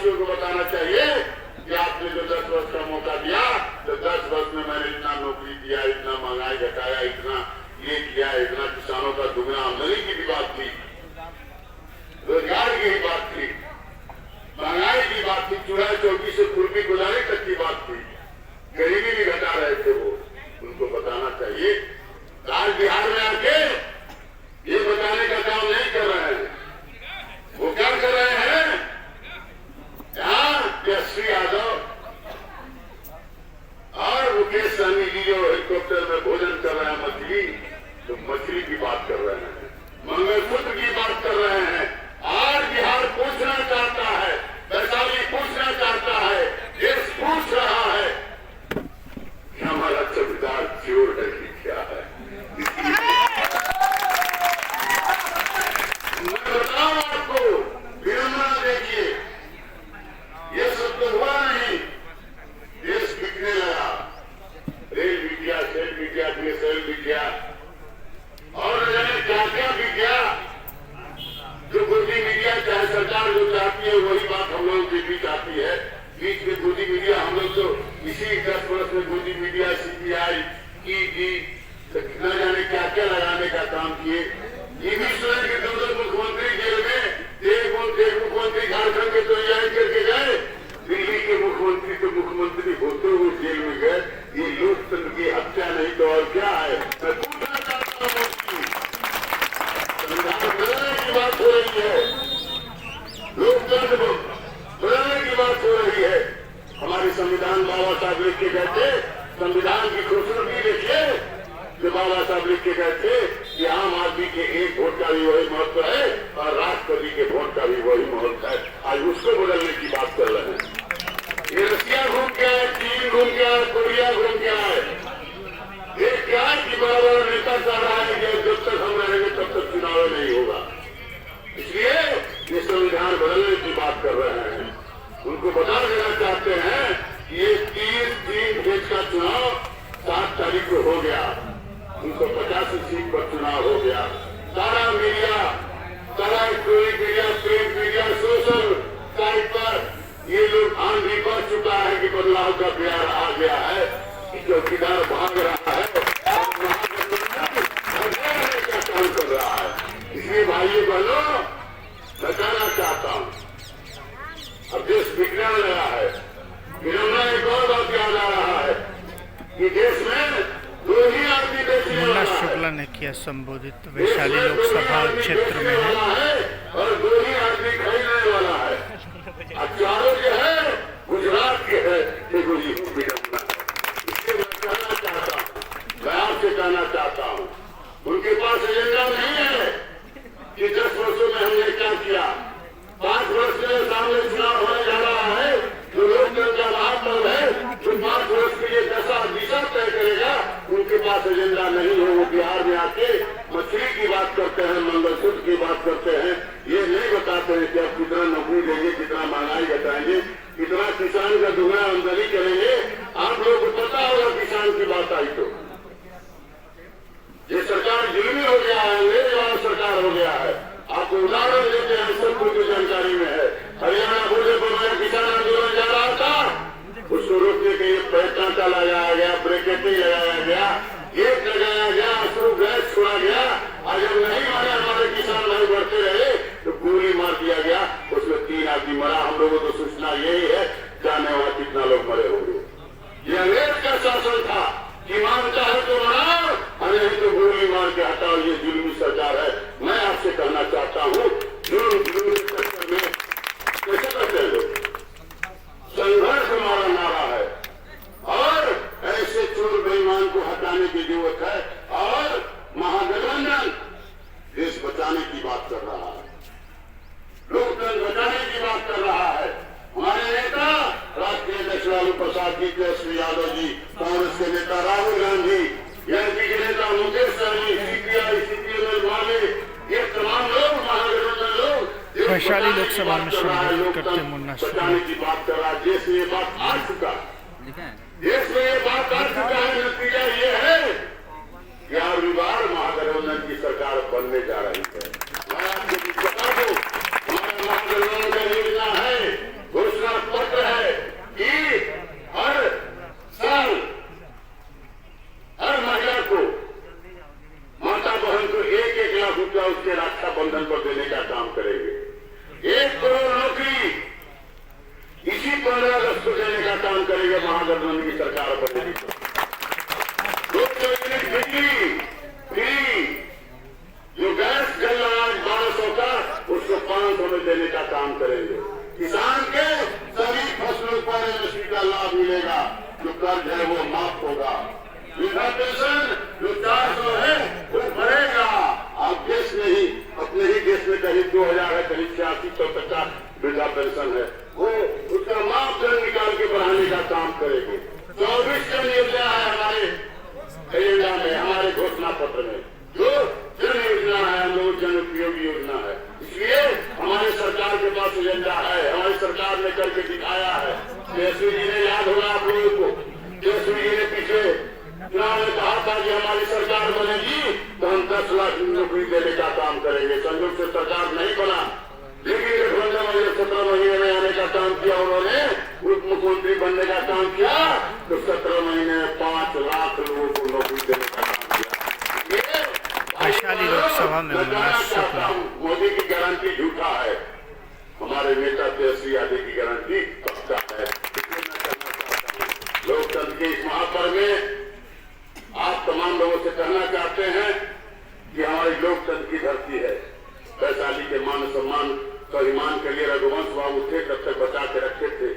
देशवासियों को बताना चाहिए कि आपने जो 10 वर्ष का मौका दिया, तो 10 वर्ष में मैंने इतना नौकरी दिया, इतना महंगाई घटाया, इतना ये किया, इतना किसानों का दुगना आमदनी की भी बात थी, रोजगार की भी बात थी, महंगाई की बात थी, चूल्हा चौकी से कुर्मी गुजारे तक की बात थी, गरीबी भी घटा रहे थे वो। उनको बताना चाहिए। आज बिहार में आके ये बताने का काम नहीं कर रहे हैं। वो क्या कर रहे हैं? यहाँ तेजस्वी यादव और मुकेश सहनी जी जो हेलीकॉप्टर में भोजन कर रहे हैं मछली, तो मछली की बात कर रहे हैं, मंगलसूत्र की बात कर रहे हैं। आज बिहार पूछना चाहता है, वैशाली पूछना चाहता है, देश पूछ रहा है कि हमारा संविधान चोर है कि क्या है। मैं बताऊं आपको, विडंबना देखिए, ये सब तो हुआ नहीं, देश बिकने लगा। रेल बिक गया, सेल बिक गया, बीएसएल बिक गया, और न जाने क्या क्या बिक गया। जो गोदी मीडिया चाहे सरकार जो चाहती है वही बात हम लोगों के बीच आती है। बीच में गोदी मीडिया, हम लोग तो इसी 10 वर्ष में गोदी मीडिया, सीबीआई, ईडी, न जाने क्या क्या लगाने का काम किए। ये भी सुने कि 2 मुख्यमंत्री जेल में, एक मुख्यमंत्री झारखंड के तो ज्वाइन करके गए, दिल्ली के मुख्यमंत्री तो मुख्यमंत्री होते हुए जेल में गए। ये लोकतंत्र की हत्या नहीं तो और क्या है। मैं पूछना चाहता हूँ, संविधान बदलने की बात हो रही है, लोकतंत्र बदलने की बात हो रही है। हमारे संविधान बाबा साहब लिख के गए थे, संविधान की घोषणा भी देखिए जो बाबा साहब लिख के गए थे कि आम आदमी के एक वोट का भी वही महत्व है और राष्ट्रपति के वोट का भी वही महत्व है। आज उसको बदलने की बात कर रहे हैं। ये रशिया घूम के आए, चीन घूम के आए, कोरिया घूम के आए। ये क्या है कि बड़ा बड़ा नेता चाह रहा है कि जब तक हम रहेंगे तब तक चुनाव नहीं होगा, इसलिए ये संविधान बदलने की बात कर रहे हैं। उनको बता देना चाहते हैं कि ये 30 का चुनाव 7 तारीख को हो गया, 185 सीट पर चुनाव हो गया। सारा मीडिया, सारा electronic media, print media, social site पर ये लोग आंधी पड़ चुका है कि बदलाव का प्यार आ गया है, कि चौकीदार भाग रहा है का काम कर रहा है। इसलिए भाइयों बहनों, बताना चाहता हूँ, अब देश बिगड़ने लगा है। विडंबना एक और बात याद आ रहा है कि देश में 2 ही आदमी बेचने वाला है। शुक्ला ने किया संबोधित वैशाली लोकसभा क्षेत्र में है और 2 ही आदमी खरीदने वाला है। चारों जो है गुजरात के है, विडंबना। इसलिए मैं कहना चाहता हूँ, मैं आपसे कहना चाहता हूँ, उनके पास एजेंडा नहीं है कि 10 वर्षों में हमने क्या किया। 5 वर्ष के सामने चुनाव होने जा रहा है, जो लोकतंत्र का महापर्व है, जो 5 वर्ष के लिए दशा दिशा तय करेगा, उनके पास एजेंडा नहीं है। वो बिहार में आके मछली की बात करते हैं, मंगलसूत्र की बात करते हैं, ये नहीं बताते हैं कि आप कितना नौकरी देंगे, कितना महंगाई घटाएंगे, कितना किसान का दुगना आमदनी करेंगे। आप लोगों को पता होगा किसान की बात आई तो ये सरकार जुल्मी हो गया है, अंग्रेज वाला सरकार हो गया है। आपको उदाहरण देते हैं, सबको जो जानकारी में है। हरियाणा बोर्डर पर मेरा किसान आंदोलन जा रहा था, उसको रोकने के लिए कांटा लगाया गया, ब्रेकेटिंग लगाया गया, गेट लगाया गया, अश्रु गैस छोड़ा गया। आज जब नहीं माने हमारे किसान भाई बढ़ते रहे तो गोली मार दिया गया, उसमें 3 आदमी मरा। हम लोगों को सूचना यही है, जाने वहां कितना लोग मरे होंगे। ये अंग्रेज का शासन था कि मानता है तो मनाओ, नहीं तो गोली मार के हटाओ। ये जुल्मी सरकार है। मैं आपसे कहना चाहता हूँ, जुल्म के चक्कर में कैसे करते हैं लोग। संघर्ष हमारा नारा है और ऐसे चोर बेईमान को हटाने की जरूरत है। और महागठबंधन देश बचाने की बात कर रहा है, लोकतंत्र बचाने की बात कर रहा है। हमारे नेता राष्ट्रीय अध्यक्ष लालू प्रसाद जी, तेजस्वी यादव जी, कांग्रेस के नेता राहुल गांधी, एनपी के नेता मुकेश सहनी, सीपीआई, सीपीएम वाले, ये तमाम लोग महागठबंधन लोग वैशाली लोकसभा में संबोधित करते मुन्ना शुक्ला की बात कर रहा है। देश में ये बात आ चुका है, देश में ये बात आ चुका है। नतीजा ये है कि अगली बार महागठबंधन की सरकार बनने जा रही है। मैं आपको बता दूं, हमारा महागठबंधन का योजना है, घोषणा बंधन पर देने का काम करेंगे। 1 करोड़ नौकरी इसी 15 अगस्त को देने का काम करेंगे महागठबंधन की सरकार बनेगी। 200 यूनिट बिजली फ्री, जो गैस चल रहा है 1200 का, उसको 500 में देने का काम करेंगे। किसान के सभी फसलों पर एमएसपी का लाभ मिलेगा, जो कर्ज है वो माफ होगा। वृद्धा पेंशन जो 400 है वो बढ़ेगा। आप देश में ही, अपने ही देश में कहीं 2000 है, कहीं 8600 तक का वृद्धा पेंशन है, वो उसका मापदंड निकाल के बढ़ाने का काम करेंगे। 24 जन योजना है हमारे एजेंडा में, हमारे घोषणा पत्र में, जो जन योजना है, हम लोग जन उपयोगी योजना है। इसलिए हमारी सरकार के पास एजेंडा है, हमारी सरकार ने करके दिखाया है। तेजस्वी जी ने, याद होगा आप लोगों को, तेजस्वी जी ने पीछे चुनाव में कहा था कि हमारी सरकार बनेगी तो हम 10 लाख नौकरी देने का काम करेंगे। संयोग से सरकार नहीं बना, लेकिन गठबंधन ने 17 महीने में आने का काम किया, उन्होंने उप मुख्यमंत्री बनने का काम किया, तो 17 महीने में 5 लाख लोगों को नौकरी देने का काम किया। वैशाली लोकसभा में मोदी की गारंटी झूठा है, हमारे नेता तेजस्वी यादव की गारंटी पक्का है। लोकतंत्र के इस महापर्व में आप तमाम लोगों से कहना चाहते हैं कि हमारी लोकतंत्र की धरती है। वैशाली के मान सम्मान स्वाभिमान के लिए रघुवंश बाबू थे, तब तक बचा के रखे थे,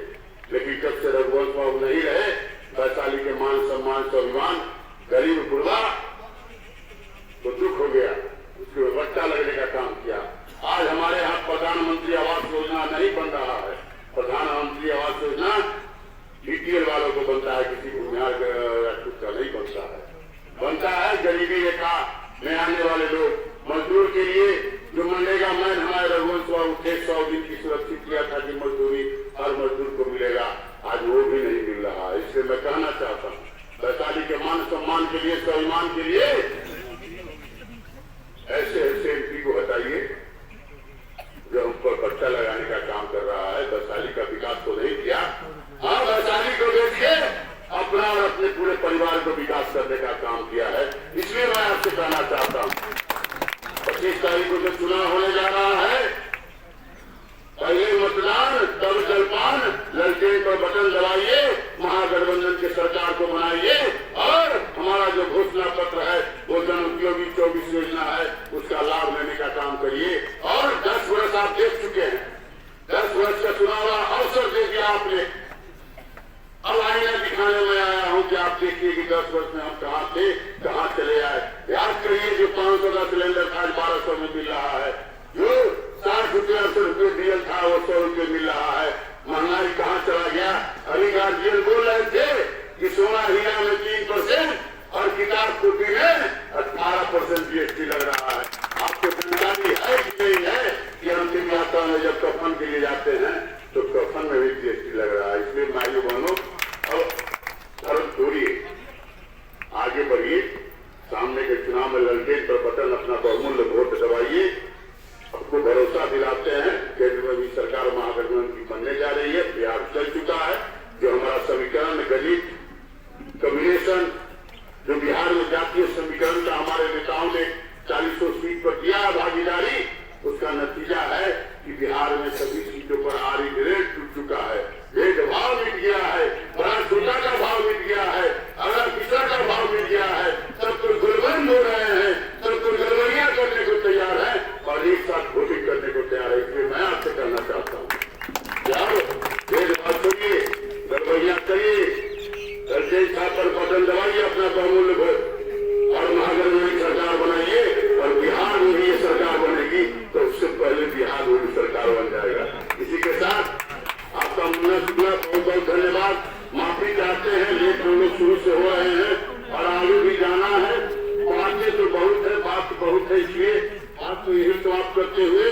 लेकिन जब से रघुवंश बाबू नहीं रहे, वैशाली के मान सम्मान स्वाभिमान गरीब गुरबा तो दुख हो गया, उसको बट्टा लगने का काम किया। आज हमारे यहाँ प्रधानमंत्री आवास योजना नहीं बन रहा है। प्रधानमंत्री आवास योजना बीपीएल वालों को बनता है, किसी को का नहीं बनता है। बनता है गरीबी रेखा में आने वाले लोग, मजदूर के लिए जो मनरेगा मैन हमारे रघुवंश बाबू थे, 100 दिन की सुरक्षित किया था कि मजदूरी हर मजदूर को मिलेगा, आज वो भी नहीं मिल रहा है। इसलिए मैं कहना चाहता हूँ, वैशाली के मान सम्मान के लिए, स्वाभिमान के लिए ऐसे एमपी को हटाइए जो हम पर बट्टा लगाने का काम कर रहा है। वैशाली का विकास तो नहीं किया। हाँ, वैशाली को देखिए, अपना और अपने पूरे परिवार को विकास करने का काम किया है। इसलिए मैं आपसे कहना चाहता हूँ, 25 तारीख को जो चुनाव होने जा रहा है, पहले मतदान तब जलपान, ललटेन पर बटन दबाइए, महागठबंधन की सरकार को बनाइए और हमारा जो घोषणा पत्र है वो जन उपयोगी 24 योजना है, उसका लाभ लेने का काम करिए। और 10 वर्ष आप देख चुके हैं, 10 वर्ष का चुनाव अवसर दे दिया आपने। अब आईना दिखाने में आया हूँ कि आप देखिए कि 10 वर्ष में हम कहाँ थे, कहाँ चले आए। याद करिए, जो 500 का सिलेंडर था 1200 में मिल रहा है, जो 60 रुपये 80 रुपये डीजल था वो 100 रुपये मिल रहा है। महंगाई कहाँ चला गया। अभी गार्जियन बोल रहे थे कि सोना हीरा में 3% और किताब कॉपी में 18% जीएसटी लग रहा है। आपको जानकारी है कि नहीं है कि अंतिम यात्रा में जब कफन के लिए जाते हैं तो कफन में भी जीएसटी लग रहा है। इसलिए माइयों बहनों, अब धर्म छोड़िए, आगे बढ़िए, सामने के चुनाव में ललटेन पर बटन अपना बहुमूल्य वोट दबाइए। आपको भरोसा दिलाते हैं, केंद्र में भी सरकार महागठबंधन की बनने जा रही है। बिहार चल चुका है, जो हमारा समीकरण गरीब कम्बिनेशन, जो बिहार में जातीय समीकरण का हमारे नेताओं ने 40 सीट पर दिया भागीदारी, उसका नतीजा है कि बिहार में सभी सीटों पर आरी ग्रेड टूट चुका है, भेदभाव मिट गया है, बड़ा छोटा का भाव मिट गया है, अगर पिछड़ा का भाव मिट गया है, सब तो गुलबंद हो रहे हैं, सब तो गड़बड़ियां करने को तैयार है और एक साथ वोटिंग करने को तैयार है। इसलिए मैं आपसे कहना चाहता हूँ, भेदभाव करिए, गड़बड़ियां करिए, पर बटन दबाइए, अपना बहुमूल्य वोट और महागठबंधन की सरकार बनाइए। और बिहार में भी ये सरकार बनेगी तो उससे पहले बिहार में भी सरकार बन जाएगा। इसी के साथ आपका मुन्ना शुक्ला बहुत बहुत धन्यवाद। माफी चाहते हैं, लेट हम लोग शुरू से हो रहे हैं और आगे भी जाना है। बातें तो बहुत है, बात बहुत है, इसलिए बात तो यही समाप्त करते हुए